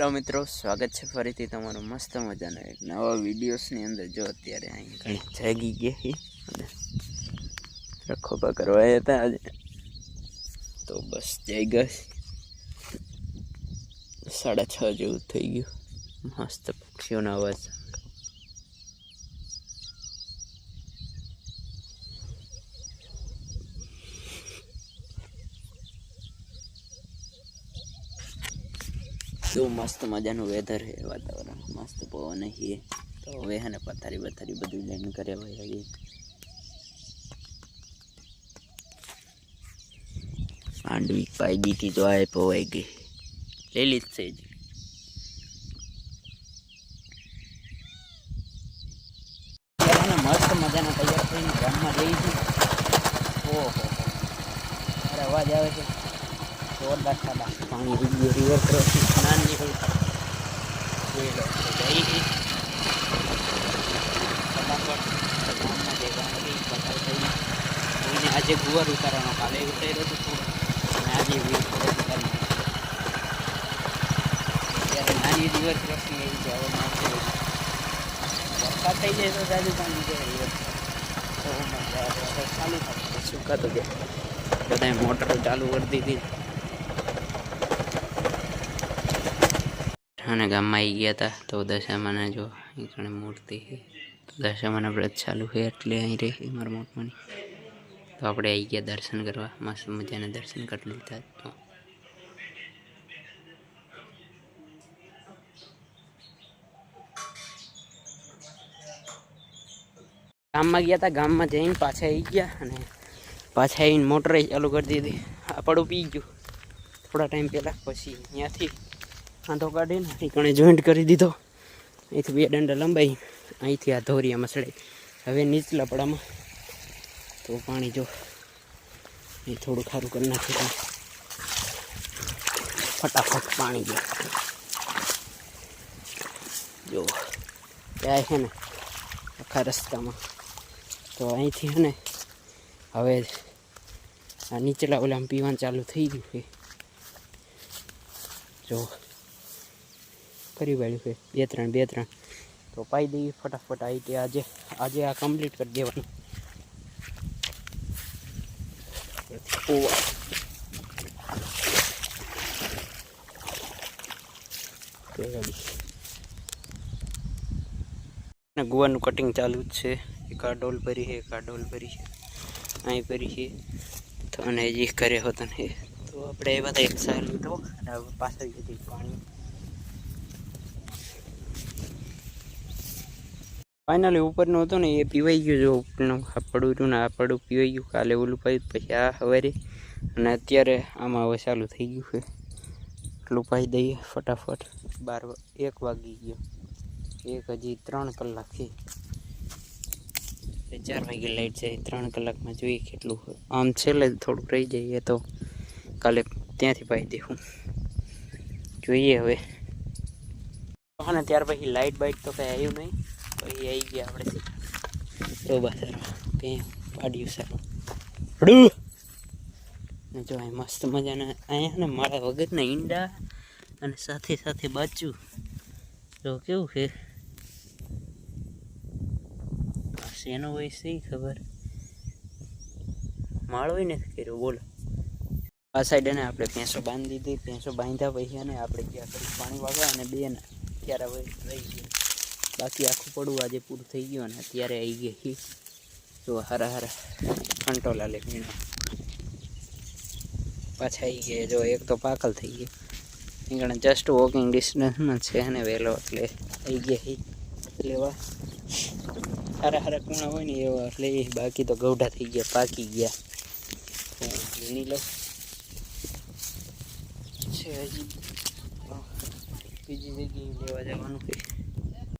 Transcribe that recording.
Hello મિત્રો, સ્વાગત છે ફરીથી તમારું મસ્ત મજાના એક નવા વિડીયોસની અંદર। જો અત્યારે અહીં ઘણી જાગી ગયા અને રખોપા કરવા હતા આજે, તો બસ જઈ ગઈ 6:30 જેવું થઈ ગયું। મસ્ત પક્ષીઓનો અવાજ तो मस्त मजाનું वेदर है, वातावरण मस्त पवन है। तो હવે હે ને પથારી બધું લઈને કરે ભાઈ માંડવી પાઈ દીધી તો આ પવાઈ ગઈ, લઈ લીધી છે જ। મસ્ત મજાના તૈયાર થઈને ગામમાં જઈ છે। ઓહો અરે અવાજ આવે છે જોરદાર। સાડા પાણી રિવર ક્રોસિંગ સ્નાન નીકળી જોઈ લો જઈ ગઈ ફટાફટ ગામમાં જે ગામડી પસાર થઈને કોઈને આજે ગુવાર ઉતારવાનો, કાલે ઉતાર્યો હતો થોડો અને આજે વીર થોડો ઉતારી ત્યારે નાની રિવર ક્રોસિંગ એવી છે। હવે વરસાદ થઈ જાય તો જાજુ પાણી જાય રિવર તો મજા આવે। ચાલુ થાય સુકાતો જાય, બધાએ મોટરો ચાલુ કરી દીધી અને ગામમાં આવી ગયા હતા। તો દશામાના જો અહીં ઘણી મૂર્તિ છે, તો દશામાના વ્રત ચાલુ છે એટલે અહીં રહી મારા મોટમાંની। તો આપણે આવી ગયા દર્શન કરવા, મસ્ત મજાના દર્શન કરી લીધા। તો ગામમાં ગયા હતા, ગામમાં જઈને પાછા આવી ગયા અને પાછા આવીને મોટર ચાલુ કરી દીધી। આપણું પી ગયું થોડા ટાઈમ પહેલાં, પછી ત્યાંથી આંધો કાઢીને ઠીકણે જોઈન્ટ કરી દીધો। અહીંથી 2 દંડા લંબાઈ અહીંથી આ ધોરિયામાં સડાઈ। હવે નીચલા પડામાં તો પાણી જો એ થોડું ખારું કરી નાખ્યું, ફટાફટ પાણી જો ત્યાં છે ને આખા રસ્તામાં। તો અહીંથી છે ને હવે આ નીચલા ઓલામાં પીવાનું ચાલુ થઈ ગયું છે, જો કરી વાળ્યું છે 2-3 તો પાઈ દઈએ ફટાફટ। આવી આજે આ કમ્પ્લીટ કરી દેવાનું। ગુવાનું કટિંગ ચાલુ જ છે। એક આ ડોલ ભરી છે, એક આ ડોલ ભરી છે, અહીં ભરી છે તો અને હજી કરે હોતા ને। તો આપણે એ બધા એક સાર લીધો અને હવે પાછળ જતી પાણી ફાઇનલી ઉપરનું હતું ને એ પીવાઈ ગયું। જો ઉપરનું આ પડું રહ્યું ને આ પડું પીવાઈ ગયું, કાલે ઓલું પાયું પછી આ સવારે અને અત્યારે આમાં હવે ચાલુ થઈ ગયું છે। એટલું પાઈ દઈએ ફટાફટ। 1 વાગી ગયો, એક હજી 3 કલાક છે, 4 વાગે લાઈટ જાય, 3 કલાકમાં જોઈએ કેટલું આમ છેલ્લે થોડુંક રહી જાય તો કાલે ત્યાંથી પાઈ દેવું જોઈએ। હવે હા ને ત્યાર પછી લાઇટ બાઇટ તો કંઈ આવ્યું નહીં, પછી આવી ગયા આપણે ચોબા સારું ત્યાં પાડ્યું સારું ને જો અહીં મસ્ત મજાના અહીંયા ને મારા વગરના ઈંડા અને સાથે સાથે બાચું તો કેવું છે શેનો હોય સી ખબર, માળો નથી કર્યો બોલો। આ સાઈડ ને આપણે ભેંસો બાંધી દીધી, ભેંસો બાંધ્યા પછી અને આપણે ગયા કરી પાણી વાગવા અને 2 ને ત્યારે હવે રહી ગયું, બાકી આખું પડવું આજે પૂરું થઈ ગયું અને અત્યારે આવી ગઈ તો હારા કંટોલા લે પાછા આવી ગયા। જો એક તો પાકલ થઈ ગઈ, અહીંયા જસ્ટ વોકિંગ ડિસ્ટન્સમાં છે ને વહેલો એટલે આવી ગયા લેવા। હારા કૂણા હોય ને એવા એટલે બાકી તો ગૌઢા થઈ ગયા, પાકી ગયા। વીણી લો છે હજી બીજી જગ્યાએ લેવા જવાનું છે।